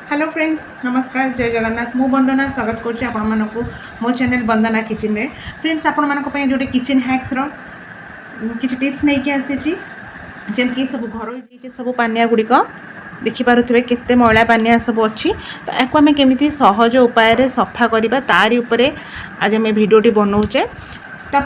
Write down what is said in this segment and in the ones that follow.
Hello friends, नमस्कार, जय जगन्नाथ। मु वंदना स्वागत करुच्ची आपको मो चैनल वंदना किचन में। फ्रेंड्स, आपण जो किचन हैक्स किसी टिप्स नहीं कि आसी जमती सब घर सब पानिया गुड़िक देखिपे केते मैला पानिया सब अच्छी। तो आपको आम केमी सहज उपाय सफा करवा तारी उपरे आज आम भिडियोटी बनाऊे। तो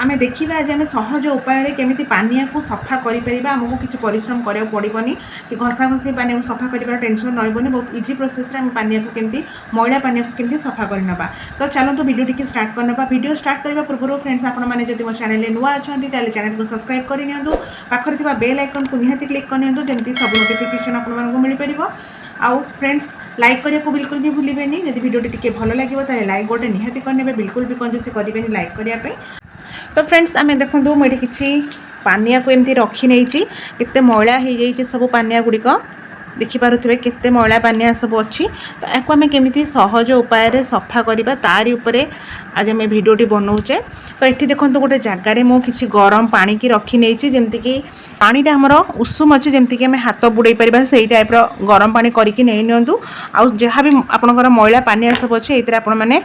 आम देखा आज आम सहज उपाय केमी पानिया को सफा करमको किसी परिश्रम करा पड़ोनी कि घसा घसी पानी सफा कर टेंशन रही। बहुत इजी प्रोसेस आम पानिया को केमी मैला पानिया को केमी सफा करना। तो चलते वीडियो टी स्टार्ट करना। वीडियो स्टार्ट करने पूर्व फ्रेंड्स आपने जब मो चैनल नुआ अच्छा चैनल को सब्सक्राइब करनी पाखे बेल आइकन को निहाती क्लिक करनी जमी सब नोटिफिकेशन आपको मिल पार। आउ फ्रेंड्स, लाइक करने को बिल्कुल भी भूलें। जब वीडियो टी भल लगे तो लाइक गोटे निहाती करने, बिल्कुल भी कंजूसी करेंगे लाइक करने। तो फ्रेंड्स, आम देखो मुझे किसी पानिया को एमती रखी नहीं केते मैला हो जाइए सब पानिया गुड़िक देखिपे केते मैला पानिया सब अच्छी। तो आपको आम केमी सहज उपाय सफा करवा तारी उपरे आज आम भिडियोटी बनाऊे। तो ये देखो गोटे जगार मुझे गरम पानी की रखी नहीं जमती कि पानीटा आमर उषुम अच्छे जमती आम हाथ बुड़े पार से टाइप गरम पानी करके नहीं निंतु। आउ जहाँ भी आपंकर मैला पानिया सब अच्छे ये आपने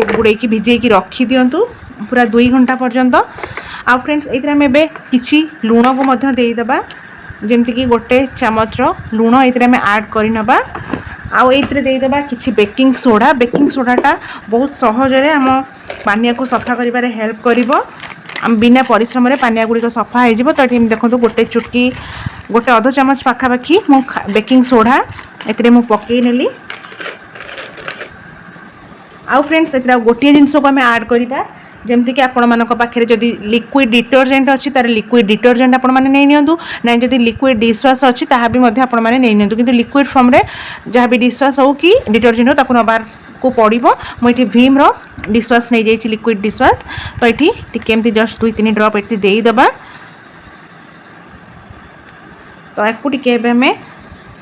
बुड़े भिजे रखी दिंतु पूरा 2 घंटा पर्यंत। आउ फ्रेंड्स, ये आम ए कि लुण को देदेबा जमती कि गोटे चामच लुण ये आड करनबा। आउ ये देदेबा कि बेकिंग सोडाटा बहुत सहजरे आम पानिया को सफा कर हेल्प कर बिना परिश्रम पानिया गुड़िक सफा हो। तो ये देखो गोटे चुटकी गोटे अध चामच पाखापाखि मु बेकिंग सोडा ये पकई नेली। आउ फ्रेंड्स, ये गोटे जिनस को आम आड करवा जमती कि आपण पाखे जदि लिक्विड डिटर्जेंट अच्छी तार लिक्विड डिटर्जेंट आपण मैंने नहीं नियंतु ना, जदि लिक्विड डिशवाश अच्छी ताहा भी मध्य आपण मैंने नहीं नियंतु। किंतु लिक्विड फॉर्म रे जहाँ भी डिशवाश हो कि डिटर्जेंट हो ताकू नबार को पड़ो। मुझे भीम रो डिशवाश नहीं जाइए लिक्विड डिशवाश। तो ये टिके जस्ट 2-3 ड्रप ये देदेबा। तो आपको टिके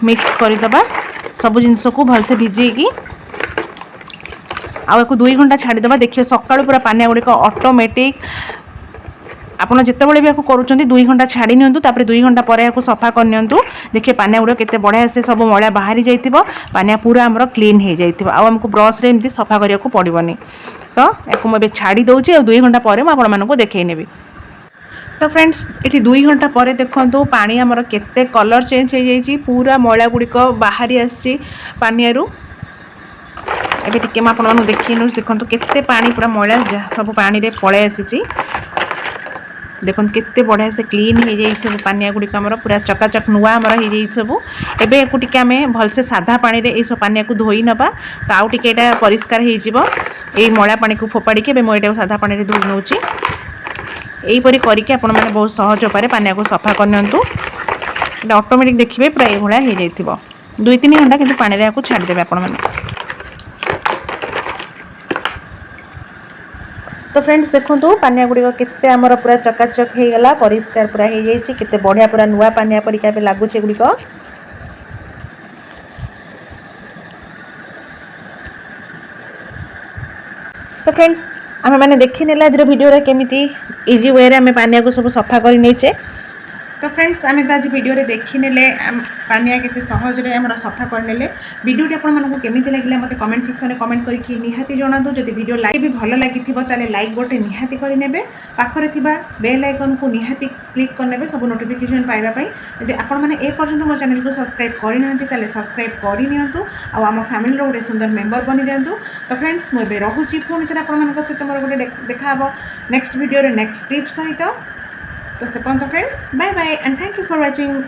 मिक्स करदे सब जिनस को भलसे भिजेगी आउ 2 घंटा छाड़ीदे। देखिए सकाळु पूरा पानिया गुड़िक ऑटोमेटिक आपड़ जितेबाला भी करुँच 2 घंटा छाड़ी नियंतु, तापर 2 घंटा पर सफा करनियंतु। देखिए पानिया गुड़िक केते बढ़िया से सब मैला बाहरी जाइतिबो, पानिया पूरा हमर क्लीन हो जाइतिबो। आउ हमको ब्रश रे एमती सफा करिया को पड़िबोनी। तो याको मैं छाड़ी दउची आ 2 घंटा पर आपण मानको देखै नेबी। तो फ्रेंड्स, ये 2 घंटा पर देखो पानी हमर केते कलर चेंज हो जाइए, पूरा मैला गुड़िक बाहरी आसी पानियारू। एबे टिके मैं आपको देखी नौ देखो केते पानी पूरा मैला सब पानी रे पड़े आसी। देखो केते बढ़िया से क्लीन हो जाए सब पानिया गुड़िक पूरा चकाचक नुआ आमर हो जाए सब। एबे याकू टिके आम भलसे साधा पानी रे सब पानिया को धोई नबा। तो आउ टिके एटा परिष्कार हो ये मैला पानी को फोपाड़ी मुझे साधा पानी रे धोई नौची। यहीपरी करके आपण मैंने बहुत सहज उपाय पानिया को सफा करनियंतु। ऑटोमेटिक देखिए पूरा ये भाया हो जाइथिबो। 2-3 घंटा किंतु पानी रे छाड़देवे आपण मैंने। तो फ्रेंड्स, देखो पानिया गुड़िक केते आमर पूरा चकाचक हो गला, परिष्कार पूरा हो जाइए, केते बढ़िया पूरा नुआ पानिया परिका लगुच गुड़िक। तो फ्रेंड्स, आम मैंने देखी नेला आज वीडियो केमी इजी वे आम पानिया को सब सफा कर नहींचे। तो फ्रेंड्स, आम तो आज वीडियो देखी नेले पानिया केते सहजरे आमर सफा करने। वीडियो आपको केमी लगे मत कमेंट सेक्शन में कमेंट करके निहाती जणातु। जब वीडियो लाइक भी भल लगी ताले लाइक गोटे निहाती करने, पाखरे थिबा बेल आइकन को निहाती क्लिक करने सब नोटिफिकेशन पाइबापी। यदि आपण मैंने ए पर्यंत मो चैनल को सब्सक्राइब करना ताले सब्सक्राइब करनियंतु आम फैमिली गोटे सुंदर मेंबर बनी जातु। तो फ्रेंड्स, मुझे रोची पुणी थे आपण सहित मोर गोटे देखा नेक्स्ट वीडियो नेक्स्ट टिप्स सहित। तो से पर्यंत friends, bye bye and thank you for watching.